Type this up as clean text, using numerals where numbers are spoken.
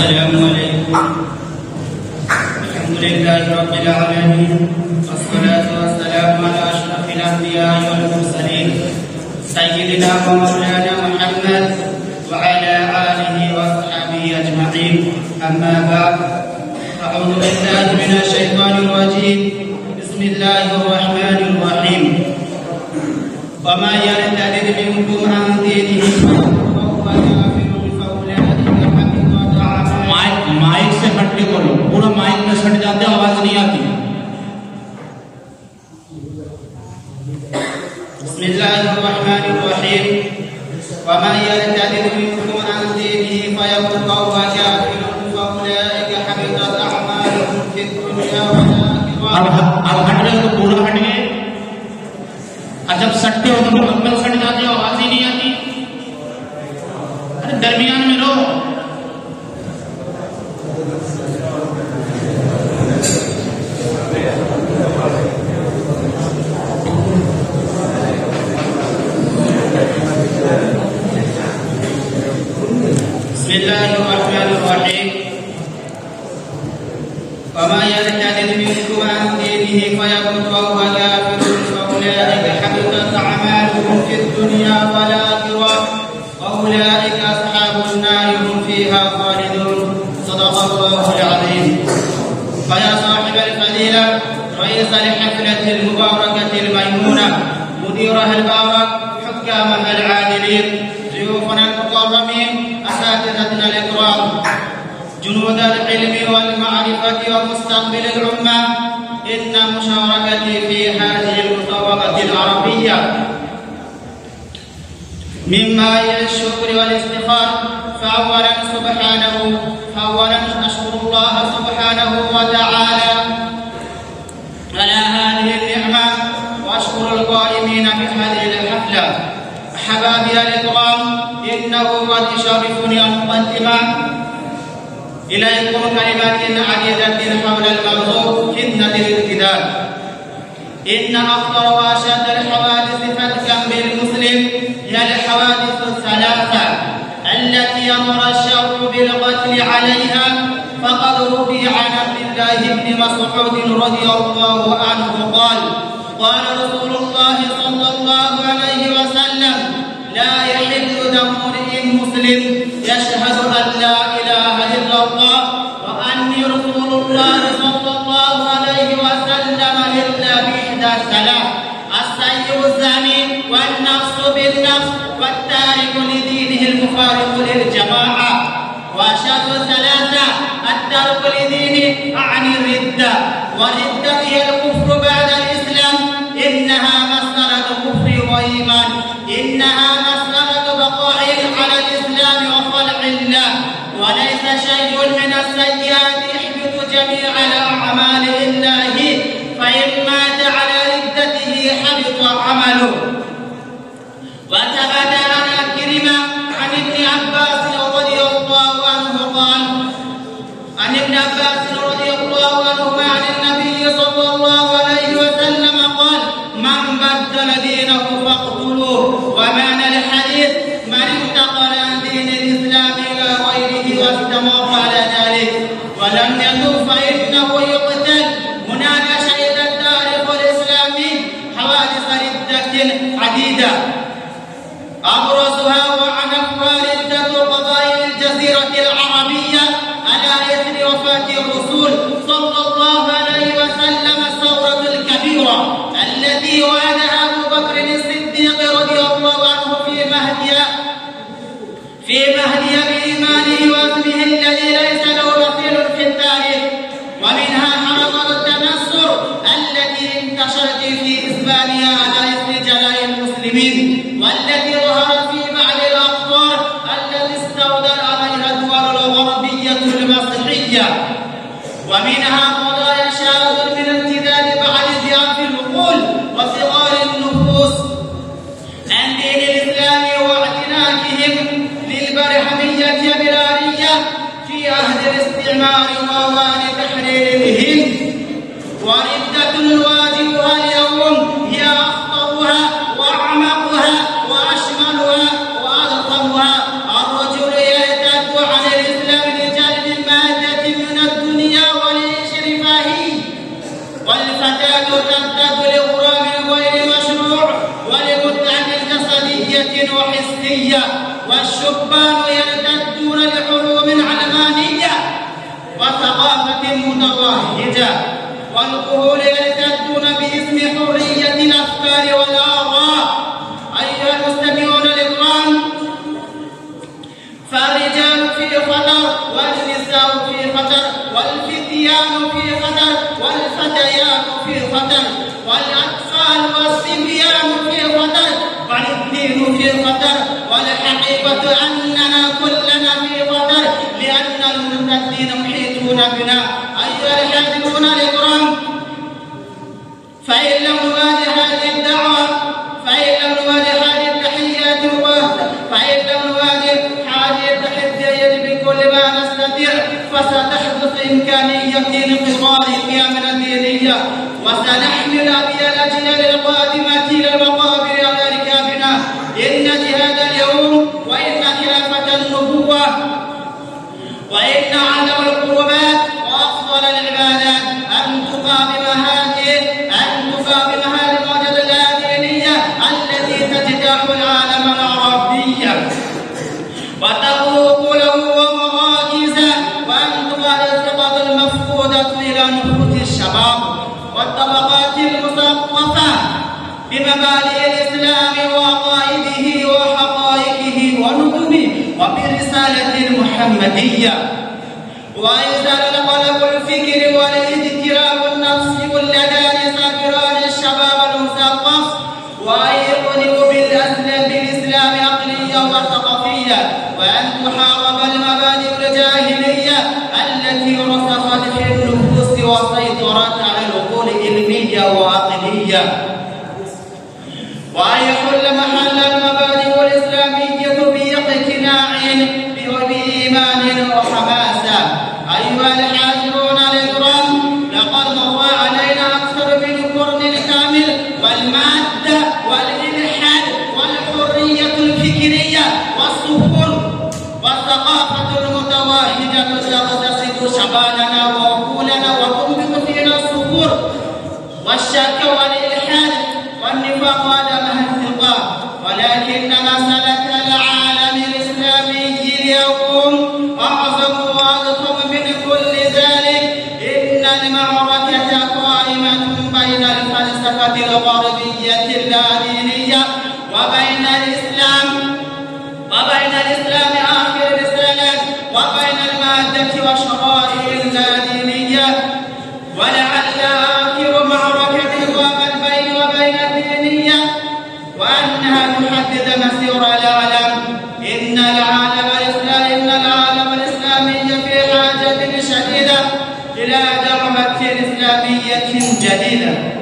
السلام عليكم. الحمد لله رب العالمين، والصلاة والسلام على أشرف الأنبياء والمرسلين سيدنا ومولانا محمد وعلى آله وصحبه أجمعين. أما بعد، أعوذ بالله من الشيطان الرجيم. بسم الله الرحمن الرحيم. وما يرتد منكم عن دينه माइक से हट के बोलो, पूरा माइक में सट जाते आवाज नहीं आती। बिस्मिल्लाहिर्रहमानिर्रहीम। वमा यर्तद मिनकुम अन दीनिहि फयमुत वहुव काफिरुन फउलाइका हबितत अअमालुहुम फिद दुनिया वल आखिरह। अब हट गए तो पूरा हट गए, और जब सटते हो तो मुकम्मल सट जाते हो, आवाज ही नहीं आती। अरे दरमियान में रहो। बिस्मिल्लाहिर्रहमानिर्रहीम। वमा यर्तद मिनकुम अन दीनिहि फयमुत वहुव काफिरुन फउलाइका हबितत अअमालुहुम फिद दुनिया वल आखिरह वउलाइका अस्हाबुन नार हुम फीहा खालिदून। सदक़ल्लाहुल अज़ीम। فيا صاحب الفضيلة رئيس الحفلة المباركة الميمونة، مديرها المبارك، حكامها العادلين، ضيوفنا المكرمين، أساتذتنا الإكرام، جنود العلم والمعرفة ومستقبل الأمة، إن مشاركتي في هذه المسابقة العربية مما هي الشكر والافتخار. فأولا أشكر الله سبحانه وتعالى على هذه النعمة، وأشكر القائمين بهذه الحفلة. أحبابي الكرام، إنه قد يشرفني أن أقدم إليكم كلمات عديدة حول الموضوع فتنة الارتداد. إن أخطر وأشد الحوادث فتكا بالمسلم هي الحوادث الثلاثة التي أمر الشرع بالقتل عليها. فقد روي عن عبد الله بن مسعود رضي الله عنه قال: قال رسول الله صلى الله عليه وسلم: لا يحل دم امرئ مسلم يشهد أن لا إله إلا الله وأني رسول الله صلى الله عليه وسلم إلا بإحدى ثلاث: السيب الزاني، والنفس بالنفس، والتارك لدينه المفارق للجماعة. وأشد الثلاثة الترك لدينه عن الردة، والردة هي الكفر بعد الإسلام. إنها مسألة كفر وإيمان، إنها مسألة بقاء على الإسلام وخلع الله، وليس شيء من السيئات يحبط جميع الأعمال إلا هي، فإن مات على ردته حبط عمله. وثبت عن كلمة عن ابن عباس رضي الله عنه قال: عن ابن عباس رضي الله عنهما عن النبي صلى الله عليه وسلم قال: من بدل دينه فاقتلوه. ومعنى الحديث: من انتقل عن دين الإسلام إلى غيره واستمر على ذلك ولم يتب فإنه يقتل. هناك شهد التاريخ الإسلامي حوادث ردة عديدة، أبرزها وعنفها ردة قبائل الجزيرة العربية على إثر وفاة الرسول صلى الله عليه وسلم الثورة الكبيرة التي وعدها أبو بكر الصديق رضي الله عنه في مهدي بإيمانه واسمه الذي ليس له مثيل في التاريخ. ومنها حركة التنصر التي انتشرت في إسبانيا على إثر جلاء المسلمين، والتي ظهرت في بعض الأقطار التي استولت عليها الدول الغربية المسيحية. ومنها قضايا شاذ من ارتداد بعض ضعاف العقول وصغار النفوس عن دين الإسلام واعتناقهم للبرهمية البلارية في عهد الاستعمار وأوان تحرير الهند. وردة واجبها اليوم هي أخطرها وأعمقها وأشملها وأضخمها. الرجل يرتد عن الإسلام لجانب حسية، والشبان يرتدون لحلم علمانية وثقافة متوهجة، والكهول يرتدون باسم حرية الأفكار والآراء. أيها المستمعون الكرام، فالرجال في خطر، والنساء في خطر، والفتيان في خطر، والفتيات في خطر، والأطفال والصبيان في خطر، والدين في خطر، والحقيقة أننا كلنا في خطر، لأن المرتدين محيطون بنا. أيها الحاضرون الكرام، فإن لم نواجه هذه الدعوة، فإن لم نواجه هذه التحيات فإن لم نواجه هذه التحديات بكل ما نستطيع، فستحدث إمكانية انقضاض قيمنا الدينية، وسنحمل الأجيال القادمة إلى المقابر على ركابنا. إن جهاد اليوم، وإن خلافة النبوة، وإن أعظم القربات وأفضل العبادات أن تقاوم هذه المعجزة الدينية التي تجتاح العالم العربي وتخلق له ومراكزه، وأن تقال الثقة المفقودة إلى نفوس الشباب والطبقات المثقفة بمبادئ الإسلام وعقائده وحقائقه ونظمه وبالرسالة المحمدية، ويزال القلب الفكر والاضطراب النفسي واللدى لسافران الشباب المثقف، ويقلب بالإسلام عقلية وثقافية، وأن تحارب المبادئ الجاهلية التي رسخت في النفوس وسيطرت على العقول علمية وعقلية، وأن يحل محل المبادئ الإسلامية باقتناع بإيمان وحماسة. أيها الحاضرون الكرام، لقد مضى علينا أكثر من قرن كامل، والمادة والإلحاد والحرية الفكرية والسفور والثقافة المتوهجة تغتصب شبابنا وعقولنا وتنبت فينا السفور والشك والإلحاد والنفاق وعدم الثقة. ولكن مسألة العالم الإسلامي اليوم أعظم وأضخم من كل ذلك. إن المعركة قائمة بين الفلسفة الغربية اللادينية وبين الإسلام آخر الرسالات، وبين المادة وشرائع اللادينية. ولعل آخر معركة قامت بين وبين الدينية وأنها تحدد مسير العالم. إن العالم الإسلامي في حاجة شديدة إلى دعوة إسلامية جديدة.